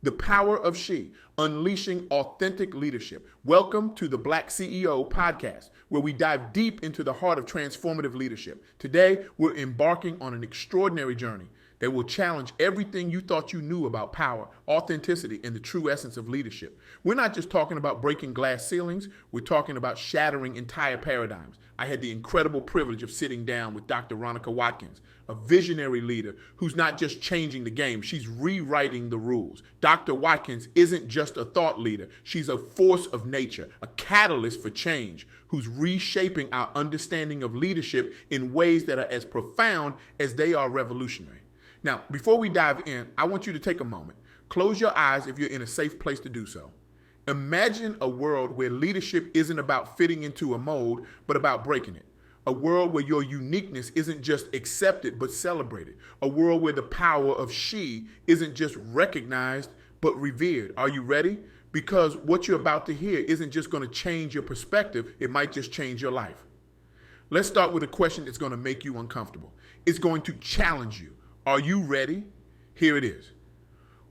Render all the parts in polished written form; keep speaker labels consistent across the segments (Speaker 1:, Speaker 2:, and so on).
Speaker 1: The Power of She, Unleashing Authentic Leadership. Welcome to the BlackCEO Podcast, where we dive deep into the heart of transformative leadership. Today, we're embarking on an extraordinary journey that will challenge everything you thought you knew about power, authenticity, and the true essence of leadership. We're not just talking about breaking glass ceilings, we're talking about shattering entire paradigms. I had the incredible privilege of sitting down with Dr. Ronica Watkins, a visionary leader who's not just changing the game, she's rewriting the rules. Dr. Watkins isn't just a thought leader, she's a force of nature, a catalyst for change, who's reshaping our understanding of leadership in ways that are as profound as they are revolutionary. Now, before we dive in, I want you to take a moment. Close your eyes if you're in a safe place to do so. Imagine a world where leadership isn't about fitting into a mold, but about breaking it. A world where your uniqueness isn't just accepted, but celebrated. A world where the power of she isn't just recognized, but revered. Are you ready? Because what you're about to hear isn't just going to change your perspective, it might just change your life. Let's start with a question that's going to make you uncomfortable. It's going to challenge you. Are you ready? Here it is.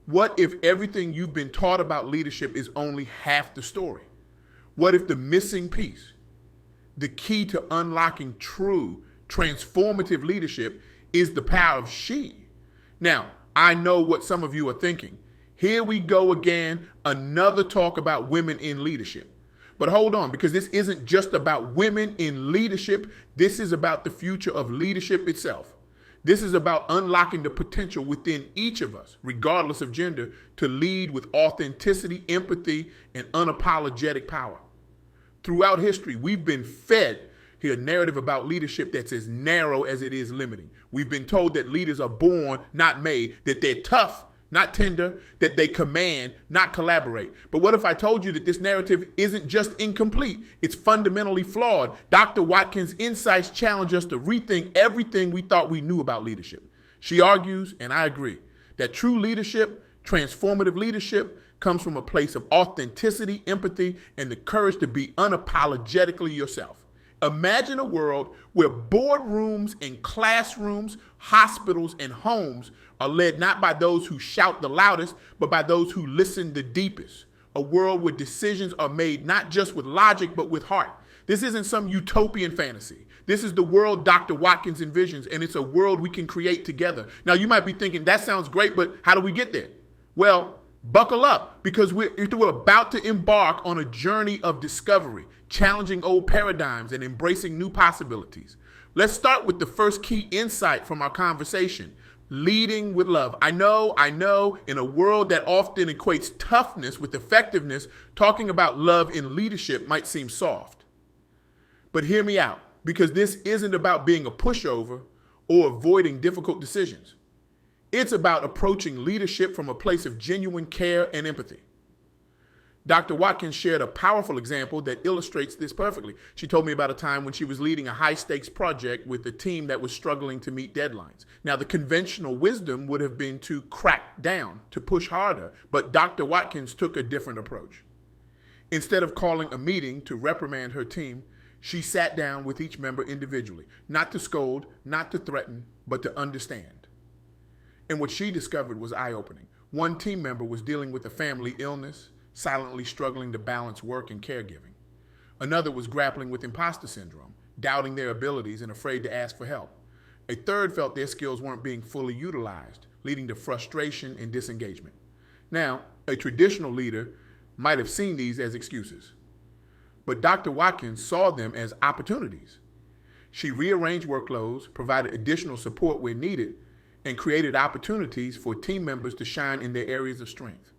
Speaker 1: What if everything you've been taught about leadership is only half the story? What if the missing piece, the key to unlocking true transformative leadership, is the power of she? Now, I know what some of you are thinking. Here we go again, another talk about women in leadership. But hold on, because this isn't just about women in leadership. This is about the future of leadership itself. This is about unlocking the potential within each of us, regardless of gender, to lead with authenticity, empathy, and unapologetic power. Throughout history, we've been fed a narrative about leadership that's as narrow as it is limiting. We've been told that leaders are born, not made, that they're tough, not tender, that they command, not collaborate. But what if I told you that this narrative isn't just incomplete, it's fundamentally flawed? Dr. Watkins' insights challenge us to rethink everything we thought we knew about leadership. She argues, and I agree, that true leadership, transformative leadership, comes from a place of authenticity, empathy, and the courage to be unapologetically yourself. Imagine a world where boardrooms and classrooms, hospitals and homes are led not by those who shout the loudest, but by those who listen the deepest. A world where decisions are made not just with logic, but with heart. This isn't some utopian fantasy. This is the world Dr. Watkins envisions, and it's a world we can create together. Now, you might be thinking, that sounds great, but how do we get there? Well, buckle up, because we're about to embark on a journey of discovery, challenging old paradigms and embracing new possibilities. Let's start with the first key insight from our conversation: leading with love. I know, in a world that often equates toughness with effectiveness, talking about love in leadership might seem soft. But hear me out, because this isn't about being a pushover or avoiding difficult decisions. It's about approaching leadership from a place of genuine care and empathy. Dr. Watkins shared a powerful example that illustrates this perfectly. She told me about a time when she was leading a high-stakes project with a team that was struggling to meet deadlines. Now, the conventional wisdom would have been to crack down, to push harder, but Dr. Watkins took a different approach. Instead of calling a meeting to reprimand her team, she sat down with each member individually, not to scold, not to threaten, but to understand. And what she discovered was eye-opening. One team member was dealing with a family illness, silently struggling to balance work and caregiving. Another was grappling with imposter syndrome, doubting their abilities and afraid to ask for help. A third felt their skills weren't being fully utilized, leading to frustration and disengagement. Now, a traditional leader might have seen these as excuses, but Dr. Watkins saw them as opportunities. She rearranged workloads, provided additional support where needed, and created opportunities for team members to shine in their areas of strength.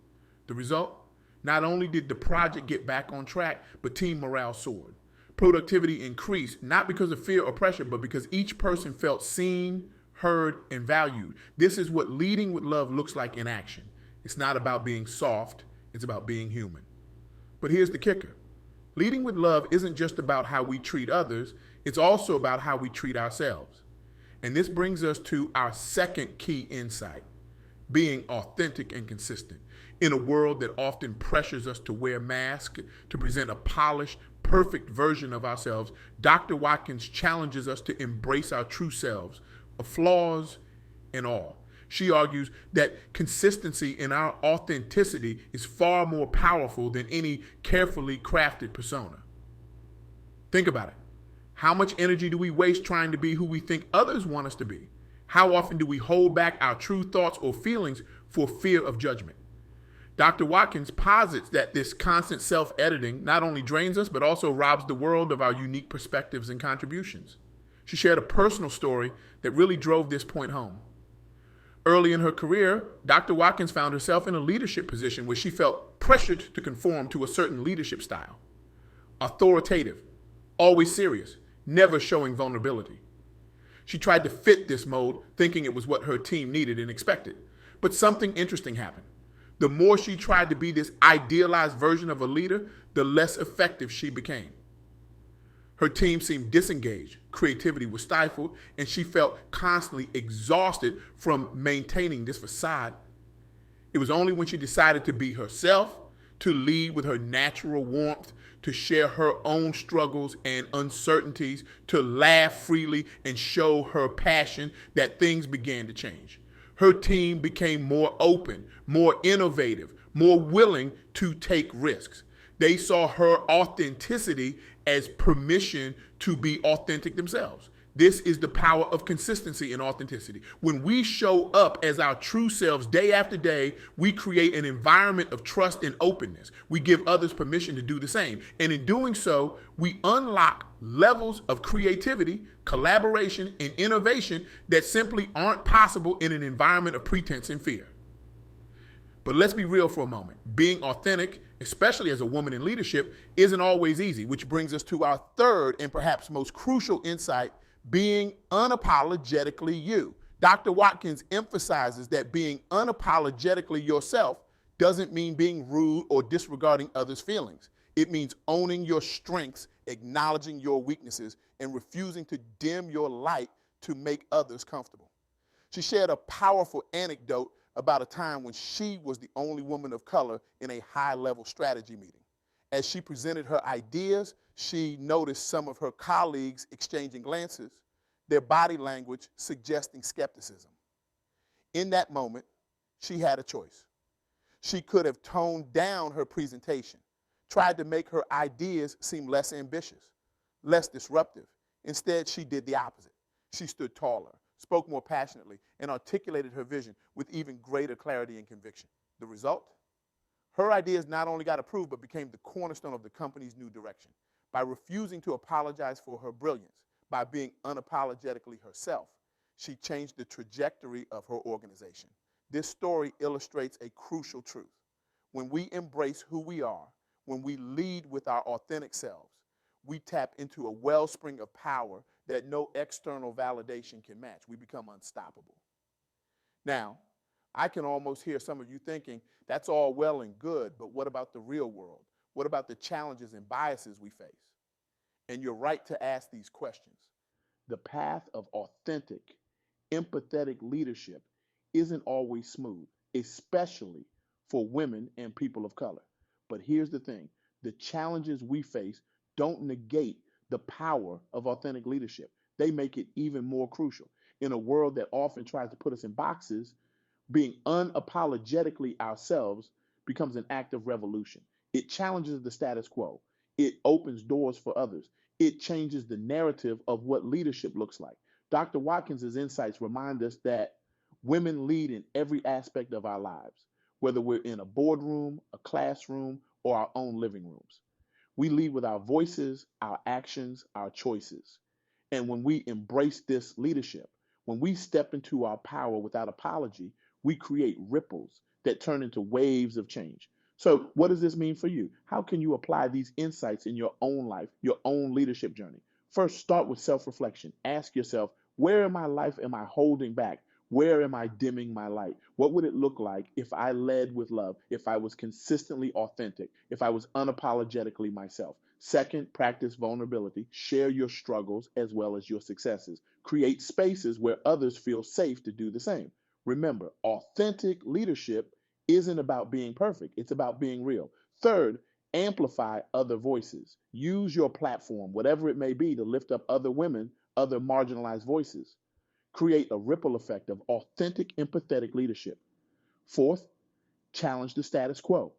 Speaker 1: The result? Not only did the project get back on track, but team morale soared. Productivity increased, not because of fear or pressure, but because each person felt seen, heard, and valued. This is what leading with love looks like in action. It's not about being soft, it's about being human. But here's the kicker. Leading with love isn't just about how we treat others, it's also about how we treat ourselves. And this brings us to our second key insight: being authentic and consistent. In a world that often pressures us to wear masks, to present a polished, perfect version of ourselves, Dr. Watkins challenges us to embrace our true selves, flaws and all. She argues that consistency in our authenticity is far more powerful than any carefully crafted persona. Think about it. How much energy do we waste trying to be who we think others want us to be? How often do we hold back our true thoughts or feelings for fear of judgment? Dr. Watkins posits that this constant self-editing not only drains us, but also robs the world of our unique perspectives and contributions. She shared a personal story that really drove this point home. Early in her career, Dr. Watkins found herself in a leadership position where she felt pressured to conform to a certain leadership style. Authoritative, always serious, never showing vulnerability. She tried to fit this mold, thinking it was what her team needed and expected. But something interesting happened. The more she tried to be this idealized version of a leader, the less effective she became. Her team seemed disengaged, creativity was stifled, and she felt constantly exhausted from maintaining this facade. It was only when she decided to be herself, to lead with her natural warmth, to share her own struggles and uncertainties, to laugh freely and show her passion, that things began to change. Her team became more open, more innovative, more willing to take risks. They saw her authenticity as permission to be authentic themselves. This is the power of consistency and authenticity. When we show up as our true selves day after day, we create an environment of trust and openness. We give others permission to do the same. And in doing so, we unlock levels of creativity, collaboration, and innovation that simply aren't possible in an environment of pretense and fear. But let's be real for a moment. Being authentic, especially as a woman in leadership, isn't always easy, which brings us to our third and perhaps most crucial insight: being unapologetically you. Dr. Watkins emphasizes that being unapologetically yourself doesn't mean being rude or disregarding others' feelings. It means owning your strengths, acknowledging your weaknesses, and refusing to dim your light to make others comfortable. She shared a powerful anecdote about a time when she was the only woman of color in a high-level strategy meeting. As she presented her ideas, she noticed some of her colleagues exchanging glances, their body language suggesting skepticism. In that moment, she had a choice. She could have toned down her presentation, tried to make her ideas seem less ambitious, less disruptive. Instead, she did the opposite. She stood taller, spoke more passionately, and articulated her vision with even greater clarity and conviction. The result? Her ideas not only got approved, but became the cornerstone of the company's new direction. By refusing to apologize for her brilliance, by being unapologetically herself, she changed the trajectory of her organization. This story illustrates a crucial truth. When we embrace who we are, when we lead with our authentic selves, we tap into a wellspring of power that no external validation can match. We become unstoppable. Now, I can almost hear some of you thinking, that's all well and good, but what about the real world? What about the challenges and biases we face? And you're right to ask these questions. The path of authentic, empathetic leadership isn't always smooth, especially for women and people of color. But here's the thing: the challenges we face don't negate the power of authentic leadership. They make it even more crucial. In a world that often tries to put us in boxes, being unapologetically ourselves becomes an act of revolution. It challenges the status quo. It opens doors for others. It changes the narrative of what leadership looks like. Dr. Watkins' insights remind us that women lead in every aspect of our lives, whether we're in a boardroom, a classroom, or our own living rooms. We lead with our voices, our actions, our choices. And when we embrace this leadership, when we step into our power without apology, we create ripples that turn into waves of change. So, what does this mean for you? How can you apply these insights in your own life, your own leadership journey? First, start with self-reflection. Ask yourself, where in my life am I holding back? Where am I dimming my light? What would it look like if I led with love, if I was consistently authentic, if I was unapologetically myself? Second, practice vulnerability. Share your struggles as well as your successes. Create spaces where others feel safe to do the same. Remember, authentic leadership isn't about being perfect. It's about being real. Third, amplify other voices. Use your platform, whatever it may be, to lift up other women, other marginalized voices. Create a ripple effect of authentic, empathetic leadership. Fourth, challenge the status quo.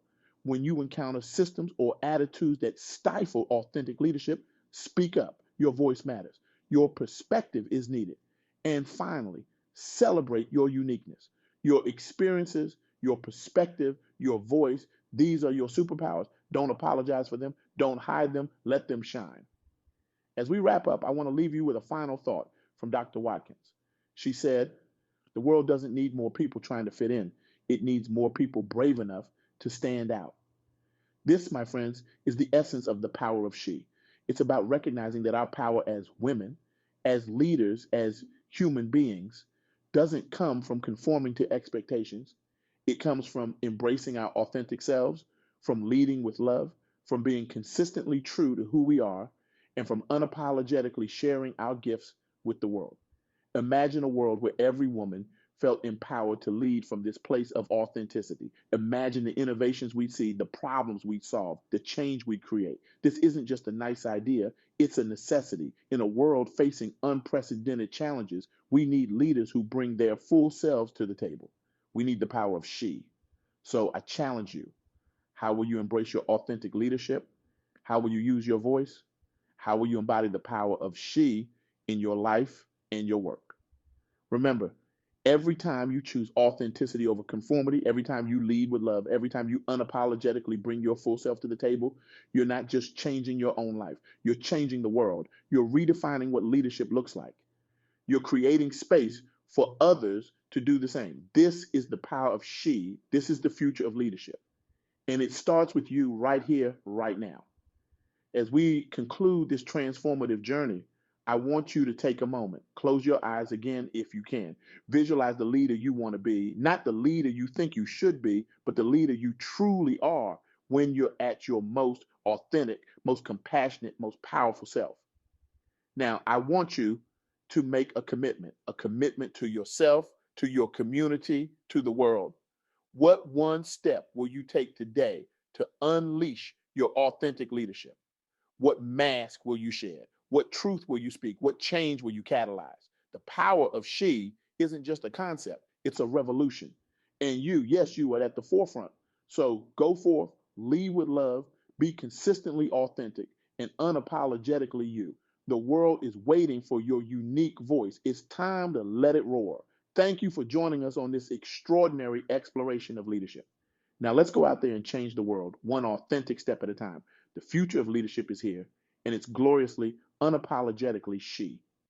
Speaker 1: When you encounter systems or attitudes that stifle authentic leadership, speak up. Your voice matters. Your perspective is needed. And finally, celebrate your uniqueness. Your experiences, your perspective, your voice, these are your superpowers. Don't apologize for them. Don't hide them. Let them shine. As we wrap up, I want to leave you with a final thought from Dr. Watkins. She said, the world doesn't need more people trying to fit in. It needs more people brave enough to stand out. This, my friends, is the essence of the power of she. It's about recognizing that our power as women, as leaders, as human beings, doesn't come from conforming to expectations. It comes from embracing our authentic selves, from leading with love, from being consistently true to who we are, and from unapologetically sharing our gifts with the world. Imagine a world where every woman felt empowered to lead from this place of authenticity. Imagine the innovations we see, the problems we solve, the change we create. This isn't just a nice idea, it's a necessity. In a world facing unprecedented challenges, we need leaders who bring their full selves to the table. We need the power of she. So I challenge you. How will you embrace your authentic leadership? How will you use your voice? How will you embody the power of she in your life and your work? Remember, every time you choose authenticity over conformity, every time you lead with love, every time you unapologetically bring your full self to the table, you're not just changing your own life, you're changing the world. You're redefining what leadership looks like. You're creating space for others to do the same. This is the power of she. This is the future of leadership. And it starts with you right here, right now. As we conclude this transformative journey, I want you to take a moment. Close your eyes again if you can. Visualize the leader you want to be, not the leader you think you should be, but the leader you truly are when you're at your most authentic, most compassionate, most powerful self. Now, I want you to make a commitment to yourself, to your community, to the world. What one step will you take today to unleash your authentic leadership? What mask will you shed? What truth will you speak? What change will you catalyze? The power of she isn't just a concept, it's a revolution. And you, yes, you are at the forefront. So go forth, lead with love, be consistently authentic, and unapologetically you. The world is waiting for your unique voice. It's time to let it roar. Thank you for joining us on this extraordinary exploration of leadership. Now let's go out there and change the world, one authentic step at a time. The future of leadership is here, and it's gloriously, unapologetically she.